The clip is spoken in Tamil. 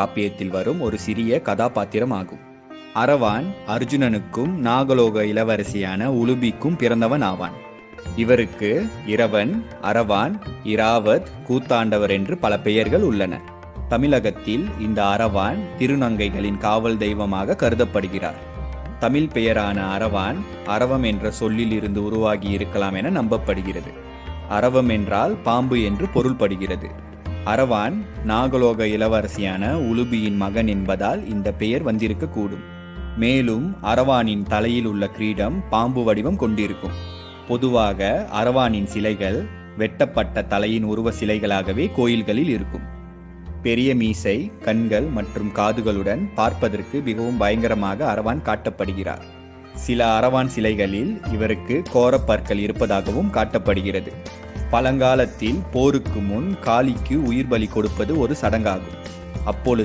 காப்பியத்தில் வரும் ஒரு சிறிய கதாபாத்திரம் ஆகும். அரவான் அர்ஜுனனுக்கும் நாகலோக இளவரசியான உலுபிக்கும் பிறந்தவன் ஆவான். இவருக்கு இரவன், அரவான், இராவத், கூத்தாண்டவர் என்று பல பெயர்கள் உள்ளன. தமிழகத்தில் இந்த அரவான் திருநங்கைகளின் காவல் தெய்வமாக கருதப்படுகிறார். தமிழ் பெயரான அரவான் அரவம் என்ற சொல்லில் இருந்து உருவாகி இருக்கலாம் என நம்பப்படுகிறது. அரவம் என்றால் பாம்பு என்று பொருள்படுகிறது. அரவான் நாகலோக இளவரசியான உலுபியின் மகன் என்பதால் இந்த பெயர் வந்திருக்க கூடும். மேலும் அரவானின் தலையில் உள்ள கிரீடம் பாம்பு வடிவம் கொண்டிருக்கும். பொதுவாக அரவானின் சிலைகள் வெட்டப்பட்ட தலையின் உருவ சிலைகளாகவே கோயில்களில் இருக்கும். பெரிய மீசை, கண்கள் மற்றும் காதுகளுடன் பார்ப்பதற்கு மிகவும் பயங்கரமாக அரவான் காட்டப்படுகிறார். சில அரவான் சிலைகளில் இவருக்கு கோரப்பற்கள் இருப்பதாகவும் காட்டப்படுகிறது. பழங்காலத்தில் போருக்கு முன் காளிக்கு உயிர் பலி கொடுப்பது ஒரு சடங்காகும். அப்பொழுது